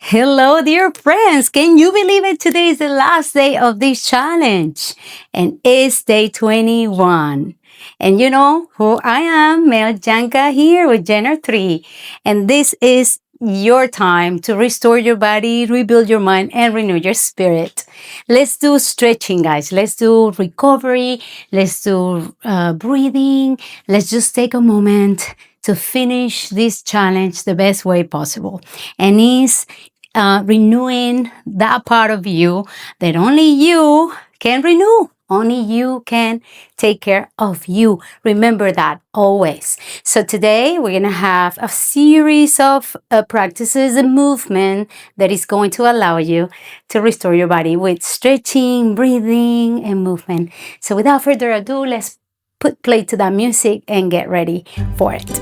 Hello, dear friends. Can you believe it? Today is the last day of this challenge, and it's day 21. And you know who I am, Mel Janka here with Jenner 3. And this is your time to restore your body, rebuild your mind, and renew your spirit. Let's do stretching, guys. Let's do recovery. Let's do breathing. Let's just take a moment to finish this challenge the best way possible. And is renewing that part of you that only you can renew. Only you can take care of you. Remember that always. So today we're going to have a series of practices and movement that is going to allow you to restore your body with stretching, breathing, and movement. So without further ado, let's put play to that music and get ready for it.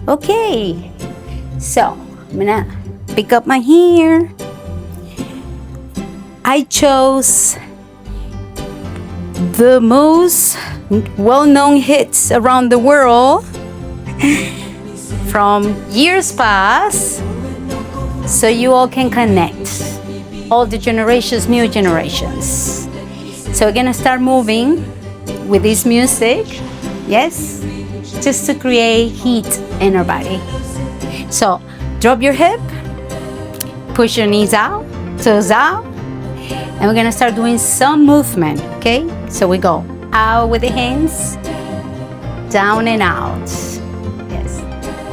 Okay, so I'm gonna pick up my hair. I chose the most well-known hits around the world from years past so you all can connect. All the generations, new generations. So we're gonna start moving with this music, yes, just to create heat in our body. So drop your hip, push your knees out, toes out, and we're gonna start doing some movement, okay? So we go out with the hands, down and out. Yes,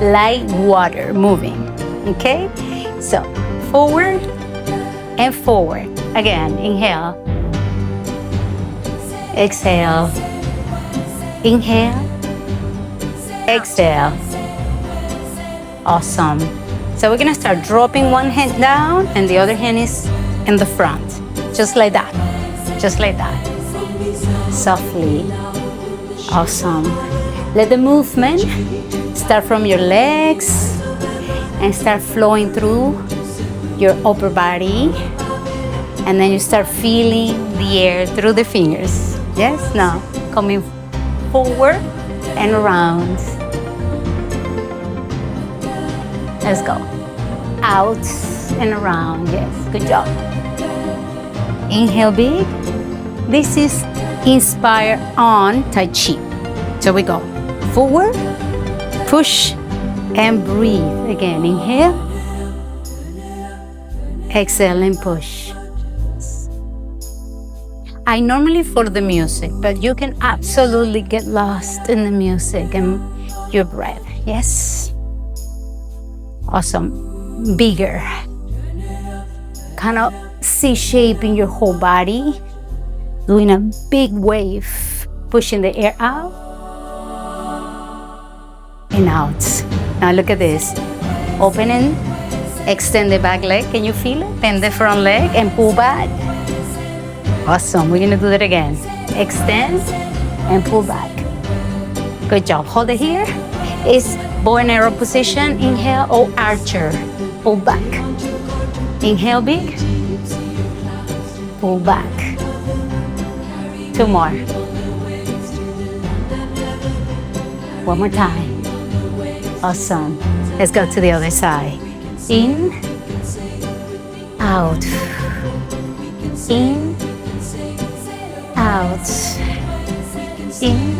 like water moving, okay? So forward and forward. Again, inhale, exhale, inhale, exhale. Awesome. So we're gonna start dropping one hand down and the other hand is in the front. Just like that. Just like that. Softly. Awesome. Let the movement start from your legs and start flowing through your upper body. And then you start feeling the air through the fingers. Yes? Now, coming forward and around. Let's go. Out and around. Yes, good job. Inhale big. This is Inspire on Tai Chi. So we go forward, push, and breathe. Again, inhale. Exhale and push. I normally follow the music, but you can absolutely get lost in the music and your breath. Yes? Awesome. Bigger. Kind of C-shape in your whole body. Doing a big wave. Pushing the air out. And out. Now look at this. Open and extend the back leg. Can you feel it? Bend the front leg and pull back. Awesome. We're going to do that again. Extend and pull back. Good job. Hold it here. It's bow and arrow position. Inhale or archer. Pull back. Inhale big. Pull back. Two more. One more time. Awesome. Let's go to the other side. In. Out. In. Out. In.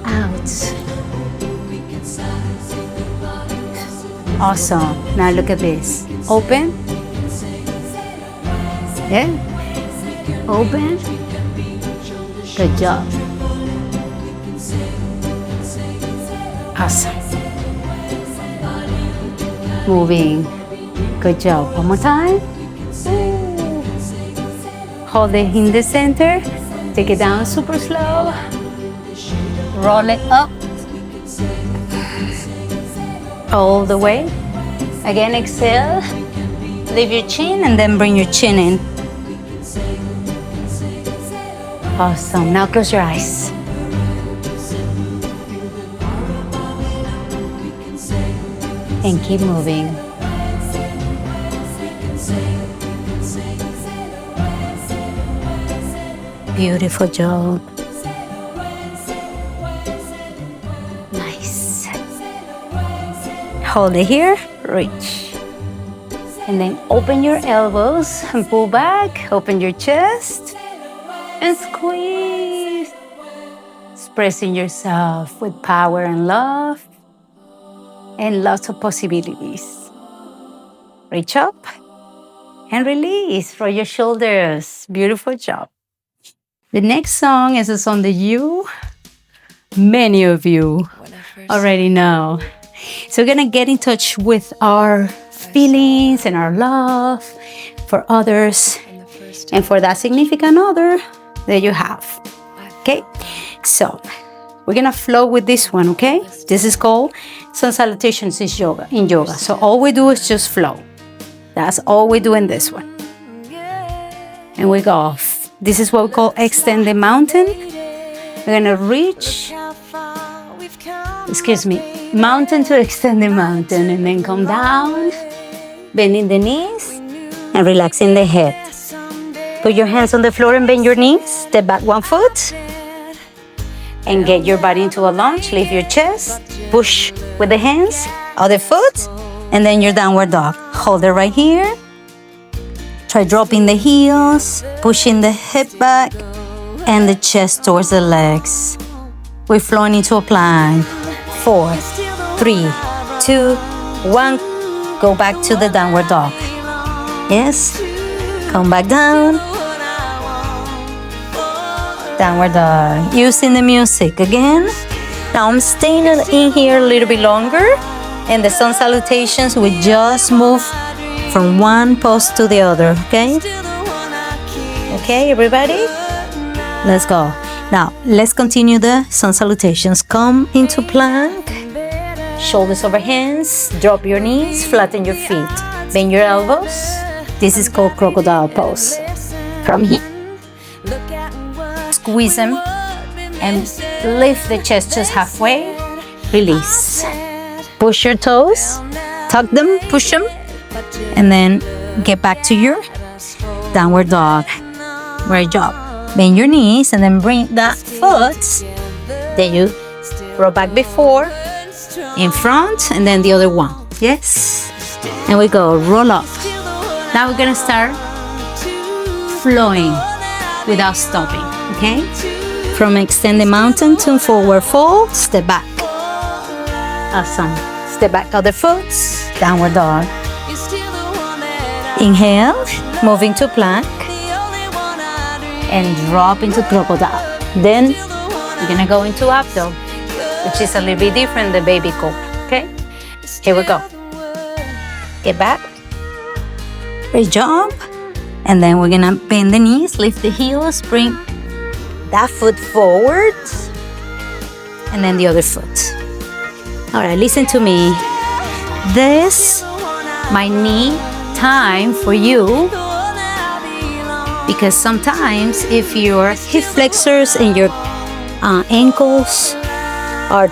Out. Awesome. Now look at this. Open. Yeah. Open. Good job. Awesome. Moving. Good job. One more time. Hold it in the center. Take it down super slow. Roll it up. All the way. Again, exhale. Leave your chin and then bring your chin in. Awesome. Now close your eyes. And keep moving. Beautiful job. Nice. Hold it here. Reach. And then open your elbows and pull back. Open your chest and squeeze. Expressing yourself with power and love and lots of possibilities. Reach up and release. Roll your shoulders. Beautiful job. The next song is a song that many of you already know. So we're gonna get in touch with our feelings and our love for others and for that significant other that you have. Okay, so we're gonna flow with this one. Okay, this is called Sun Salutations in yoga. So all we do is just flow. That's all we do in this one. And we go off. This is what we call extend the mountain. We're gonna reach, mountain to extend the mountain, and then come down, bending the knees and relaxing the head. Put your hands on the floor and bend your knees. Step back 1 foot and get your body into a lunge. Lift your chest, push with the hands, other foot, and then your downward dog. Hold it right here. Try dropping the heels, pushing the hip back and the chest towards the legs. We're flowing into a plank. 4, 3, 2, 1. Go back to the downward dog. Yes. Come back down. Downward dog. Using the music again. Now I'm staying in here a little bit longer. And the sun salutations, we just move from one pose to the other. Okay? Okay, everybody? Let's go. Now, let's continue the sun salutations. Come into plank. Shoulders over hands. Drop your knees. Flatten your feet. Bend your elbows. This is called crocodile pose. From here, squeeze them and lift the chest just halfway. Release. Push your toes. Tuck them. Push them. And then get back to your downward dog. Great job. Bend your knees and then bring that foot that you brought back before in front, and then the other one. Yes? And we go, roll up. Now we're gonna start flowing without stopping, okay? From extend the mountain to forward fold, step back. Awesome. Step back, other foot, downward dog. Inhale, moving to plank. And drop into crocodile. Then we're gonna go into up dog, which is a little bit different than baby cobra. Okay? Here we go. Get back. Great job. And then we're gonna bend the knees, lift the heels, bring that foot forward, and then the other foot. All right, listen to me. This might need time for you. Because sometimes if your hip flexors and your ankles are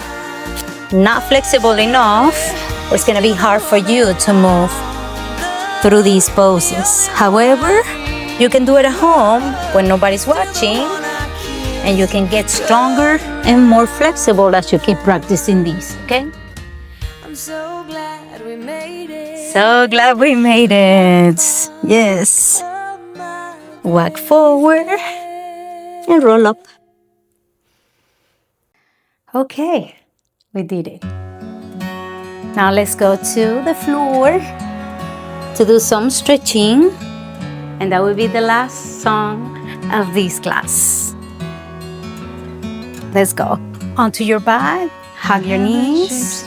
not flexible enough, it's going to be hard for you to move through these poses. However, you can do it at home when nobody's watching, and you can get stronger and more flexible as you keep practicing these, okay? I'm so glad we made it. So glad we made it. Yes. Walk forward and roll up. Okay, we did it. Now let's go to the floor to do some stretching, and that will be the last song of this class. Let's go. Onto your back, hug your knees,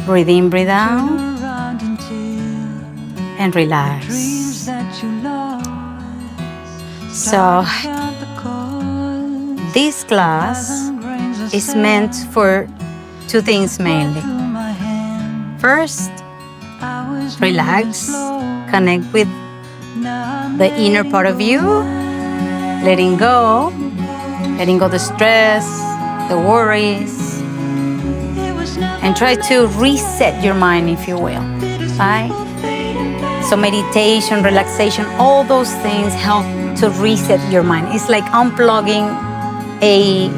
breathe in, breathe out, and relax. So, this class is meant for two things mainly. First, relax, connect with the inner part of you, letting go the stress, the worries, and try to reset your mind, if you will, right? So meditation, relaxation, all those things help to reset your mind. It's like unplugging a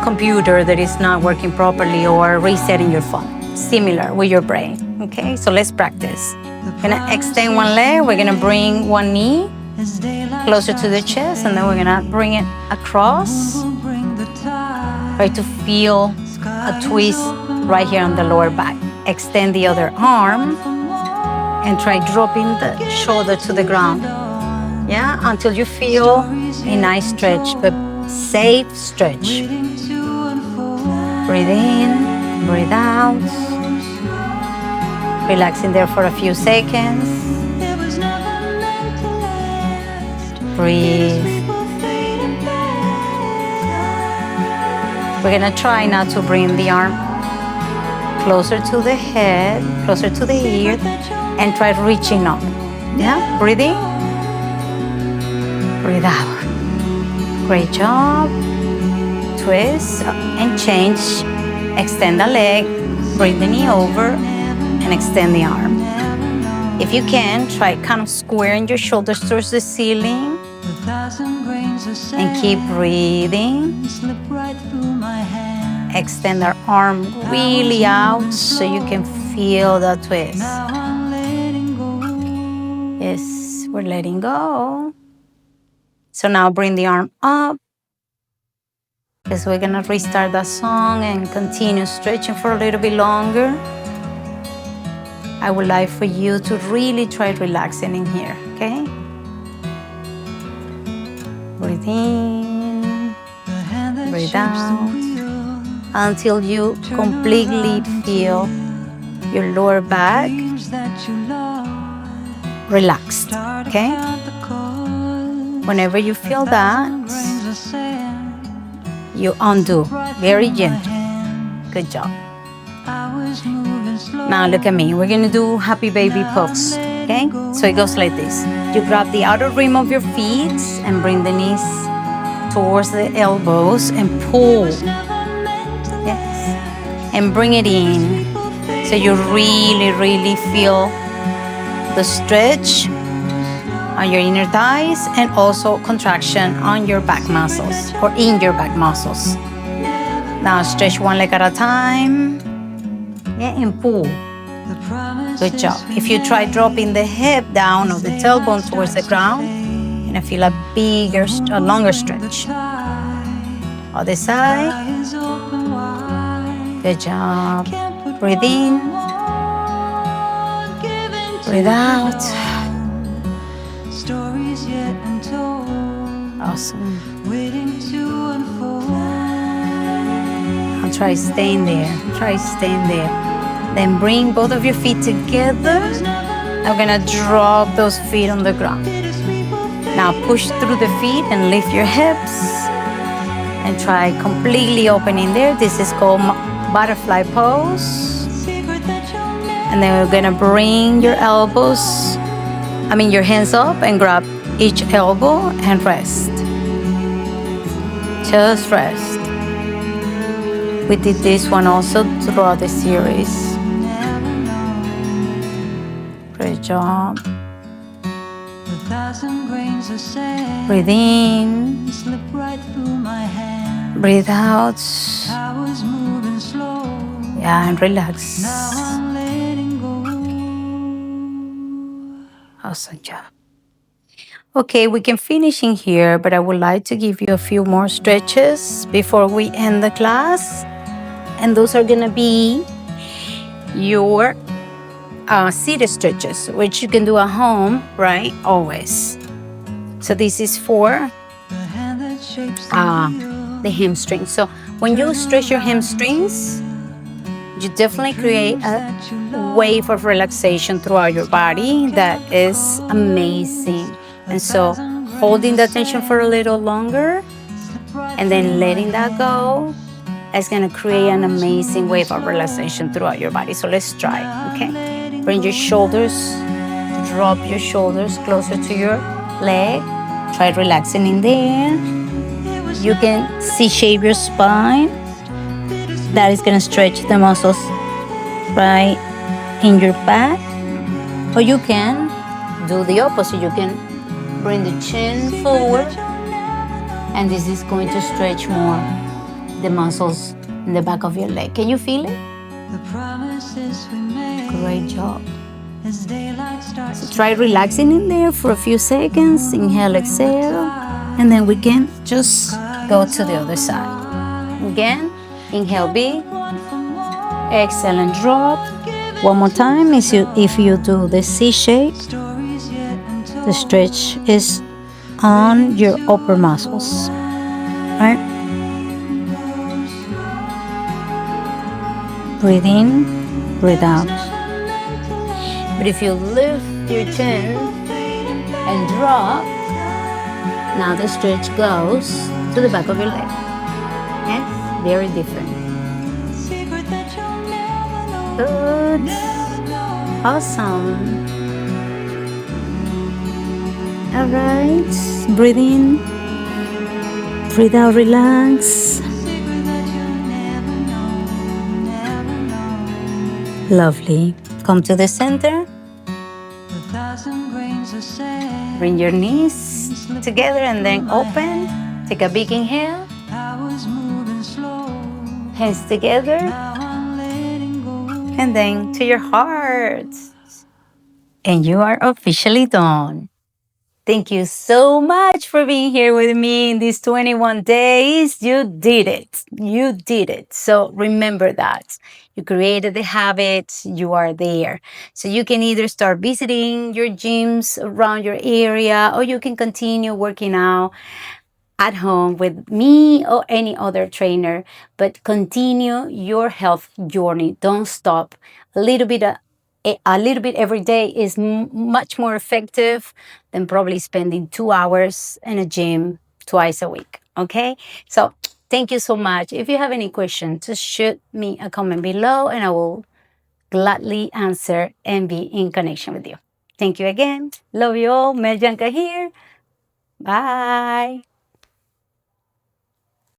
computer that is not working properly, or resetting your phone. Similar with your brain. Okay, so let's practice. We're gonna extend one leg. We're gonna bring one knee closer to the chest, and then we're gonna bring it across. Try to feel a twist right here on the lower back. Extend the other arm and try dropping the shoulder to the ground. Yeah, until you feel a nice stretch, but safe stretch. Breathe in, breathe out. Relaxing there for a few seconds. Breathe. We're gonna try now to bring the arm closer to the head, closer to the ear, and try reaching up. Yeah, breathe in, breathe out. Great job. Twist and change. Extend the leg, bring the knee over, and extend the arm. If you can, try kind of squaring your shoulders towards the ceiling and keep breathing. Extend our arm really out so you can feel the twist. Yes, we're letting go. So now bring the arm up, because we're gonna restart that song and continue stretching for a little bit longer. I would like for you to really try relaxing in here, okay? Breathe in, breathe out, until you completely feel your lower back relaxed, okay? Whenever you feel that, you undo very gently. Good job. Now look at me. We're gonna do happy baby pose, okay? So it goes like this. You grab the outer rim of your feet and bring the knees towards the elbows and pull. Yes. And bring it in. So you really, really feel the stretch on your inner thighs and also contraction on your back muscles or in your back muscles. Now stretch one leg at a time. Yeah, and pull. Good job. If you try dropping the hip down or the tailbone towards the ground, you're gonna feel a longer stretch. Other side. Good job. Breathe in. Breathe out. Awesome. I'll try staying there. Try staying there. Then bring both of your feet together. I'm gonna drop those feet on the ground. Now push through the feet and lift your hips. And try completely opening there. This is called butterfly pose. And then we're gonna bring your your hands up and grab each elbow and rest. Just rest. We did this one also throughout the series. Great job. Breathe in. Breathe out. Yeah, and relax. Awesome job. Okay, we can finish in here, but I would like to give you a few more stretches before we end the class. And those are gonna be your seated stretches, which you can do at home, right? Always. So this is for the hamstrings. So when you stretch your hamstrings, you definitely create a wave of relaxation throughout your body that is amazing. And so holding the tension for a little longer and then letting that go is going to create an amazing wave of relaxation throughout your body. So let's try, okay? Bring your shoulders, drop your shoulders closer to your leg. Try relaxing in there. You can C-shape your spine. That is going to stretch the muscles right in your back. Or you can do the opposite. You can bring the chin forward, and this is going to stretch more the muscles in the back of your leg. Can you feel it? Great job. So try relaxing in there for a few seconds. Inhale, exhale. And then we can just go to the other side. Again, inhale big. Exhale and drop. One more time. If you do the C shape, the stretch is on your upper muscles, right? Breathe in, breathe out. But if you lift your chin and drop, now the stretch goes to the back of your leg. It's very different. Good. Awesome. All right. Breathe in. Breathe out, relax. Lovely. Come to the center. Bring your knees together and then open. Take a big inhale. Hands together. And then to your heart. And you are officially done. Thank you so much for being here with me in these 21 days. You did it. You did it. So remember that. You created the habit. You are there. So you can either start visiting your gyms around your area, or you can continue working out at home with me or any other trainer, but continue your health journey. Don't stop. A little bit every day is much more effective than probably spending 2 hours in a gym twice a week. Okay, so thank you so much. If you have any questions, just shoot me a comment below and I will gladly answer and be in connection with you. Thank you again. Love you all. Mel Janka here. Bye.